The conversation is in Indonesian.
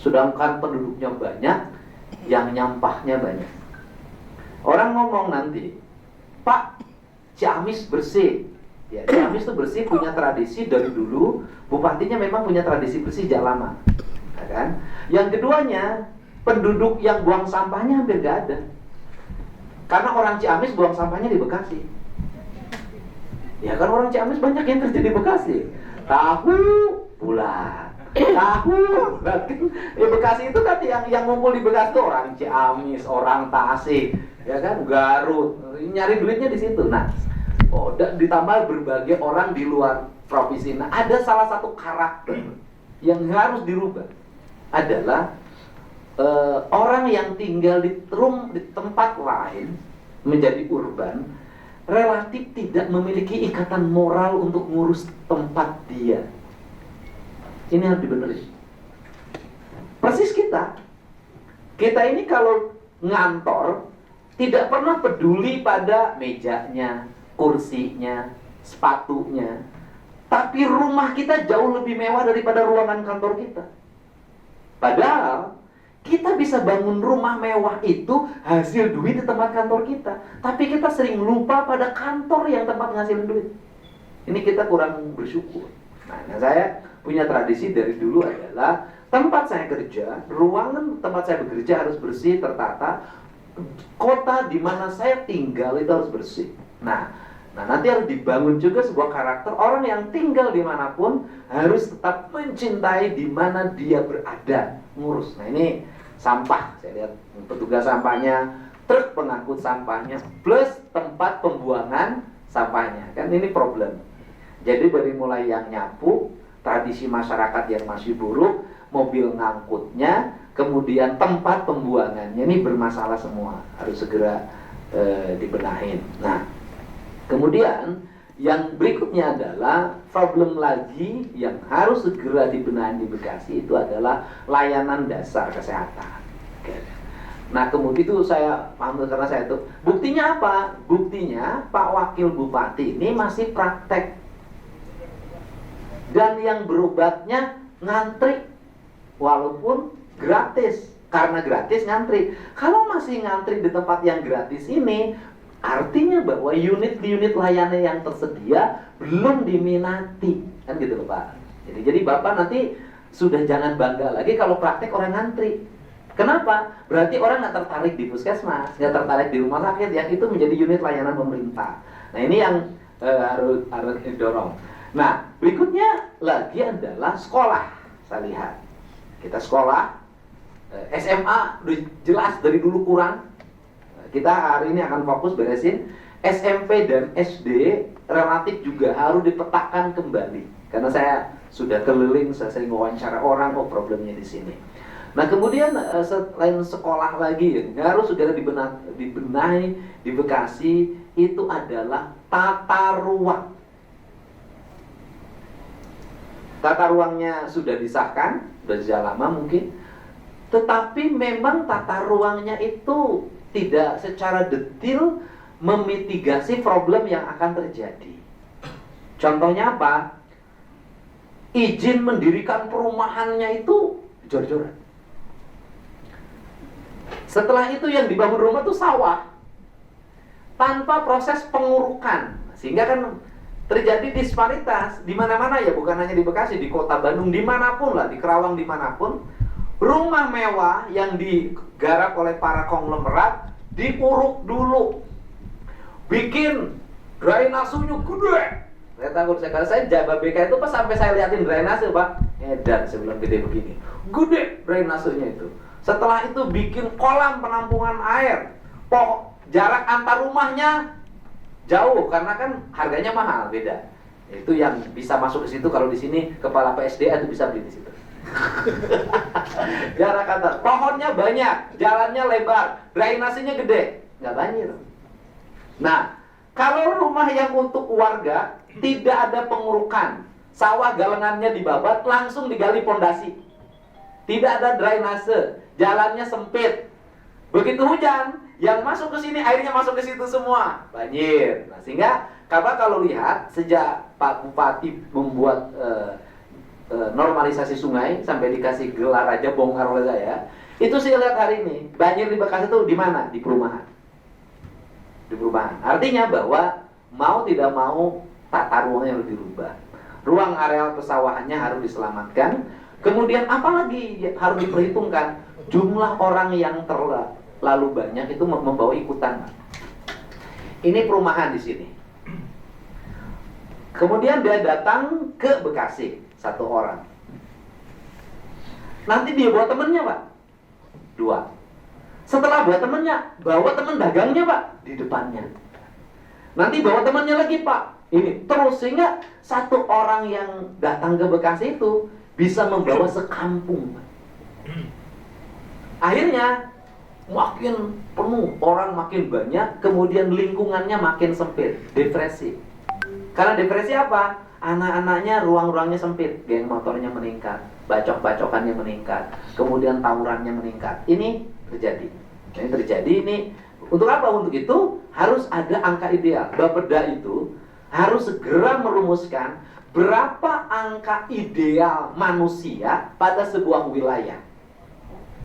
sedangkan penduduknya banyak, yang nyampahnya banyak. Orang ngomong nanti, Pak, Ciamis bersih. Ya, Ciamis itu bersih, punya tradisi dari dulu. Bupatinya memang punya tradisi bersih sejak lama, ya kan? Yang keduanya, penduduk yang buang sampahnya hampir gak ada. Karena orang Ciamis buang sampahnya di Bekasi. Ya kan, orang Ciamis banyak yang kerja di Bekasi. Tahu bulat, tahu bulat. Ya, Bekasi itu kan yang ngumpul di Bekasi itu orang Ciamis, orang Tasik, ya kan, Garut. Nyari duitnya di situ. Nah, ditambah berbagai orang di luar provinsi. Nah, ada salah satu karakter yang harus dirubah adalah orang yang tinggal di tempat lain menjadi urban relatif tidak memiliki ikatan moral untuk ngurus tempat dia. Ini harus dibenerin. Persis kita ini kalau ngantor tidak pernah peduli pada mejanya, kursinya, sepatunya. Tapi rumah kita jauh lebih mewah daripada ruangan kantor kita. Padahal kita bisa bangun rumah mewah itu hasil duit di tempat kantor kita. Tapi kita sering lupa pada kantor yang tempat ngasilin duit. Ini kita kurang bersyukur. Nah, saya punya tradisi dari dulu adalah tempat saya kerja, ruangan tempat saya bekerja harus bersih, tertata. Kota di mana saya tinggal itu harus bersih. Nah, nanti harus dibangun juga sebuah karakter orang yang tinggal dimanapun harus tetap mencintai di mana dia berada, ngurus. Nah, ini sampah, saya lihat petugas sampahnya, truk pengangkut sampahnya, plus tempat pembuangan sampahnya. Kan ini problem. Jadi dari mulai yang nyapu, tradisi masyarakat yang masih buruk, mobil ngangkutnya, kemudian tempat pembuangannya, ini bermasalah semua, harus segera dibenahin. Nah, kemudian yang berikutnya adalah problem lagi yang harus segera dibenahi di Bekasi itu adalah layanan dasar kesehatan. Nah, kemudian itu saya paham karena saya itu buktinya apa? Buktinya Pak Wakil Bupati ini masih praktek dan yang berobatnya ngantri walaupun gratis. Karena gratis ngantri. Kalau masih ngantri di tempat yang gratis ini, artinya bahwa unit layanan yang tersedia belum diminati, kan gitu loh Pak. Jadi Bapak nanti sudah jangan bangga lagi kalau praktek orang ngantri. Kenapa? Berarti orang nggak tertarik di puskesmas, nggak tertarik di rumah sakit yang itu menjadi unit layanan pemerintah. Nah, ini yang harus didorong. Nah, berikutnya lagi adalah sekolah. Saya lihat kita sekolah SMA udah jelas dari dulu kurang. Kita hari ini akan fokus beresin SMP dan SD, relatif juga harus dipetakan kembali. Karena saya sudah keliling, saya sering wawancara orang, problemnya di sini. Nah, kemudian selain sekolah lagi yang harus segera dibenahi di Bekasi itu adalah tata ruang. Tata ruangnya sudah disahkan, sudah sejak lama mungkin, tetapi memang tata ruangnya itu tidak secara detail memitigasi problem yang akan terjadi. Contohnya apa? Izin mendirikan perumahannya itu jor-joran. Setelah itu yang dibangun rumah itu sawah tanpa proses pengurukan, sehingga kan terjadi disparitas di mana-mana ya, bukan hanya di Bekasi, di kota Bandung, dimanapun lah, di Kerawang dimanapun, rumah mewah yang digarap oleh para konglomerat diuruk dulu, bikin drainasenya gede. Saya takut kalau saya jaga BK itu pas sampai saya liatin drainase Pak, edan sebelum gede begini, gede drainasenya itu. Setelah itu bikin kolam penampungan air, jarak antar rumahnya jauh karena kan harganya mahal, beda. Itu yang bisa masuk ke situ kalau di sini kepala PSDA itu bisa beli di situ. Jarak antar, pohonnya banyak, jalannya lebar, drainasenya gede, nggak banjir. Nah, kalau rumah yang untuk warga tidak ada pengurukan, sawah galengannya dibabat, langsung digali pondasi, tidak ada drainase, jalannya sempit. Begitu hujan, yang masuk ke sini airnya masuk ke situ semua, banjir. Nah, sehingga kalau lihat sejak Pak Bupati membuat normalisasi sungai sampai dikasih gelar aja bongkar oleh saya. Itu saya lihat hari ini banjir di Bekasi itu di mana? Di perumahan. Di perumahan. Artinya bahwa mau tidak mau tata ruangnya harus dirubah. Ruang areal pesawahannya harus diselamatkan. Kemudian apalagi harus diperhitungkan jumlah orang yang terlalu banyak itu membawa ikutan. Ini perumahan di sini. Kemudian dia datang ke Bekasi, satu orang. Nanti dia bawa temennya, Pak. 2. Setelah bawa temennya, bawa temen dagangnya, Pak, di depannya. Nanti bawa temennya lagi, Pak. Ini terus sehingga satu orang yang datang ke Bekasi itu bisa membawa sekampung, Pak. Akhirnya makin penuh, orang makin banyak, kemudian lingkungannya makin sempit, depresi. Karena depresi apa? Anak-anaknya ruang-ruangnya sempit, geng motornya meningkat, bacok-bacokannya meningkat, kemudian tawurannya meningkat. Ini terjadi. Ini terjadi ini untuk apa? Untuk itu harus ada angka ideal. Bapeda itu harus segera merumuskan berapa angka ideal manusia pada sebuah wilayah.